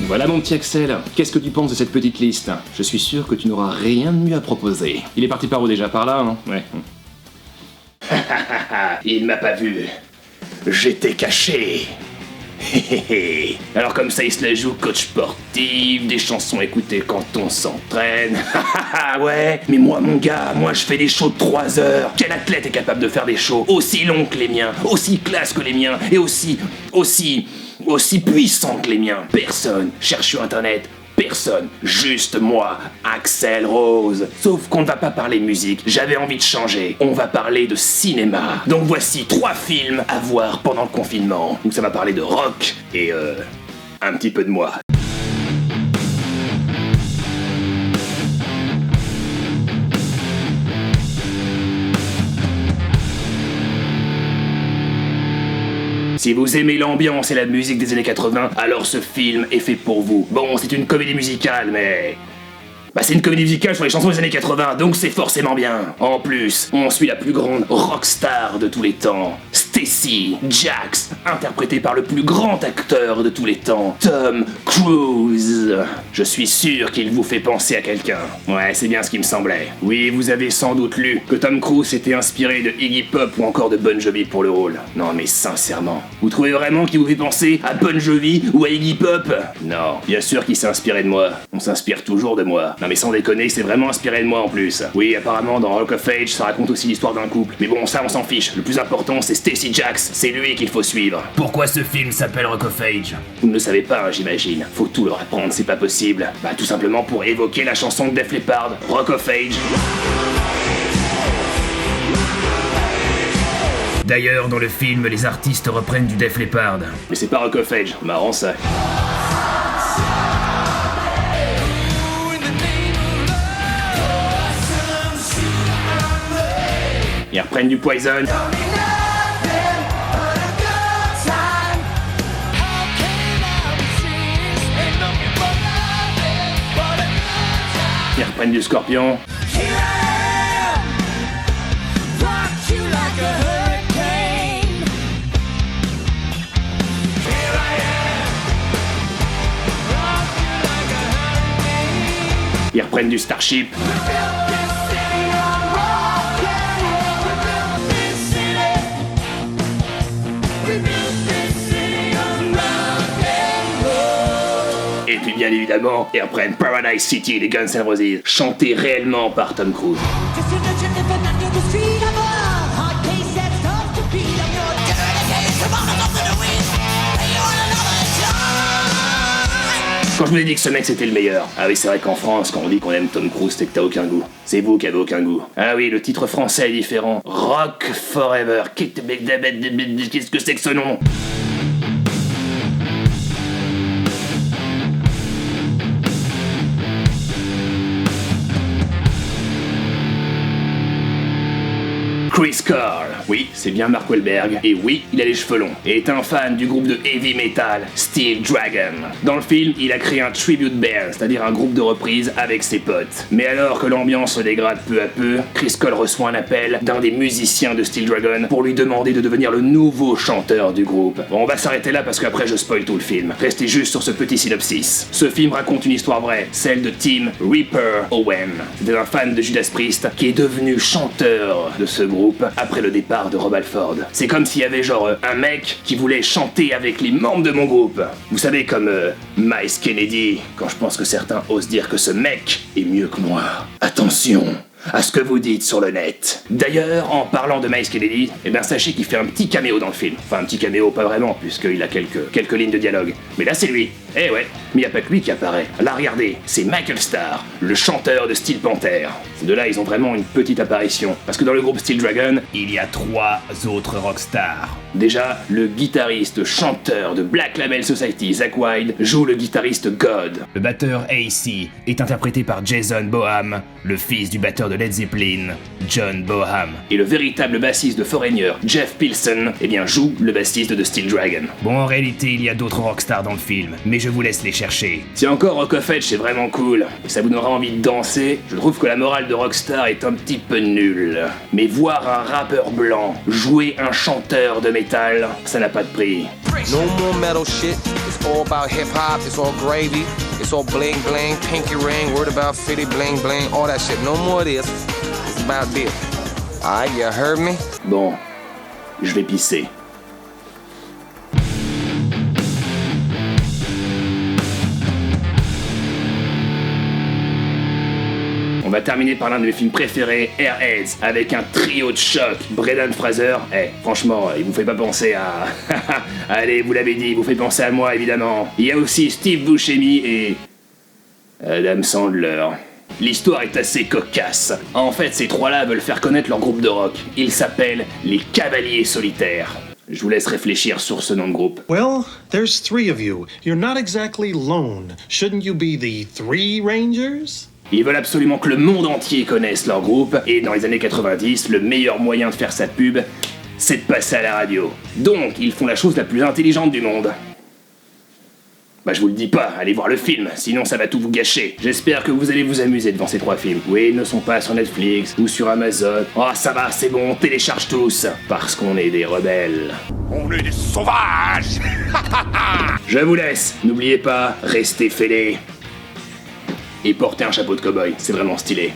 Voilà mon petit Axel, qu'est-ce que tu penses de cette petite liste? Je suis sûr que tu n'auras rien de mieux à proposer. Il est parti par où déjà? Par là, hein? Ouais. Il m'a pas vu. J'étais caché. Alors comme ça il se la joue coach sportif, des chansons écoutées quand on s'entraîne. Ouais, mais moi mon gars, moi je fais des shows de 3 heures. Quel athlète est capable de faire des shows aussi longs que les miens, aussi classe que les miens, et aussi puissants que les miens? Personne. Cherche sur internet. Personne, juste moi, Axel Rose. Sauf qu'on ne va pas parler musique, j'avais envie de changer. On va parler de cinéma. Donc voici 3 films à voir pendant le confinement. Donc ça va parler de rock et un petit peu de moi. Si vous aimez l'ambiance et la musique des années 80, alors ce film est fait pour vous. Bon, c'est une comédie musicale, mais... c'est une comédie musicale sur les chansons des années 80, donc c'est forcément bien. En plus, on suit la plus grande rockstar de tous les temps, Stacy Jax, interprétée par le plus grand acteur de tous les temps, Tom Cruise. Je suis sûr qu'il vous fait penser à quelqu'un. Ouais, c'est bien ce qui me semblait. Oui, vous avez sans doute lu que Tom Cruise s'était inspiré de Iggy Pop ou encore de Bon Jovi pour le rôle. Non mais sincèrement, vous trouvez vraiment qu'il vous fait penser à Bon Jovi ou à Iggy Pop? Non, bien sûr qu'il s'est inspiré de moi. On s'inspire toujours de moi. Non mais sans déconner, c'est vraiment inspiré de moi en plus. Oui, apparemment dans Rock of Age, ça raconte aussi l'histoire d'un couple. Mais bon, ça on s'en fiche. Le plus important, c'est Stacy Jax. C'est lui qu'il faut suivre. Pourquoi ce film s'appelle Rock of Age? Vous ne le savez pas, hein, j'imagine. Faut tout leur apprendre, c'est pas possible. Tout simplement pour évoquer la chanson de Def Leppard, Rock of Age. D'ailleurs, dans le film, les artistes reprennent du Def Leppard. Mais c'est pas Rock of Age, marrant ça. Ils reprennent du Poison. Ils reprennent du Scorpion. Ils reprennent du Starship. Et puis bien évidemment, ils reprennent Paradise City des Guns N' Roses, chanté réellement par Tom Cruise. Quand je vous ai dit que ce mec c'était le meilleur. Ah oui, c'est vrai qu'en France, quand on dit qu'on aime Tom Cruise, c'est que t'as aucun goût. C'est vous qui avez aucun goût. Ah oui, le titre français est différent. Rock Forever. Qu'est-ce que c'est que ce nom ? Chris Carl, oui, c'est bien Mark Wahlberg, et oui, il a les cheveux longs, et est un fan du groupe de heavy metal Steel Dragon. Dans le film, il a créé un tribute band, c'est-à-dire un groupe de reprises avec ses potes. Mais alors que l'ambiance se dégrade peu à peu, Chris Carl reçoit un appel d'un des musiciens de Steel Dragon pour lui demander de devenir le nouveau chanteur du groupe. Bon, on va s'arrêter là parce qu'après je spoil tout le film. Restez juste sur ce petit synopsis. Ce film raconte une histoire vraie, celle de Tim Reaper Owen. C'était un fan de Judas Priest qui est devenu chanteur de ce groupe après le départ de Rob Halford. C'est comme s'il y avait genre un mec qui voulait chanter avec les membres de mon groupe. Vous savez, comme Miles Kennedy, quand je pense que certains osent dire que ce mec est mieux que moi. Attention à ce que vous dites sur le net. D'ailleurs, en parlant de Miles Kennedy, sachez qu'il fait un petit caméo dans le film. Enfin, un petit caméo, pas vraiment, puisqu'il a quelques lignes de dialogue. Mais là, c'est lui. Eh ouais, mais y a pas que lui qui apparaît. Là, regardez, c'est Michael Starr, le chanteur de Steel Panther. Ces deux-là, ils ont vraiment une petite apparition. Parce que dans le groupe Steel Dragon, il y a 3 autres rockstars. Déjà, le guitariste chanteur de Black Label Society, Zakk Wylde, joue le guitariste God. Le batteur AC est interprété par Jason Boham, le fils du batteur de Led Zeppelin, John Boham. Et le véritable bassiste de Foreigner, Jeff Pilson, joue le bassiste de Steel Dragon. Bon, en réalité, il y a d'autres rockstars dans le film, mais je vous laisse les chercher. Si encore Rock of Age c'est vraiment cool, et ça vous donnera envie de danser, je trouve que la morale de Rockstar est un petit peu nulle. Mais voir un rappeur blanc jouer un chanteur de métal, ça n'a pas de prix. No more metal shit. It's all about hip hop. It's all gravy. It's all bling bling, pinky ring, word about 50, bling bling, all that shit. No more of this. It's about this. Alright, you heard me? Bon, je vais pisser. On va terminer par l'un de mes films préférés, Airheads, avec un trio de choc. Brendan Fraser, franchement, il vous fait pas penser à... Allez, vous l'avez dit, il vous fait penser à moi, évidemment. Il y a aussi Steve Buscemi et... Adam Sandler. L'histoire est assez cocasse. En fait, ces trois-là veulent faire connaître leur groupe de rock. Ils s'appellent les Cavaliers Solitaires. Je vous laisse réfléchir sur ce nom de groupe. Well, there's three of you. You're not exactly lone. Shouldn't you be the Three Rangers? Ils veulent absolument que le monde entier connaisse leur groupe, et dans les années 90, le meilleur moyen de faire sa pub, c'est de passer à la radio. Donc, ils font la chose la plus intelligente du monde. Bah je vous le dis pas, allez voir le film, sinon ça va tout vous gâcher. J'espère que vous allez vous amuser devant ces trois films. Oui, ils ne sont pas sur Netflix ou sur Amazon. Oh ça va, c'est bon, on télécharge tous, parce qu'on est des rebelles. On est des sauvages. Je vous laisse, n'oubliez pas, restez fêlés. Et portez un chapeau de cow-boy, c'est vraiment stylé.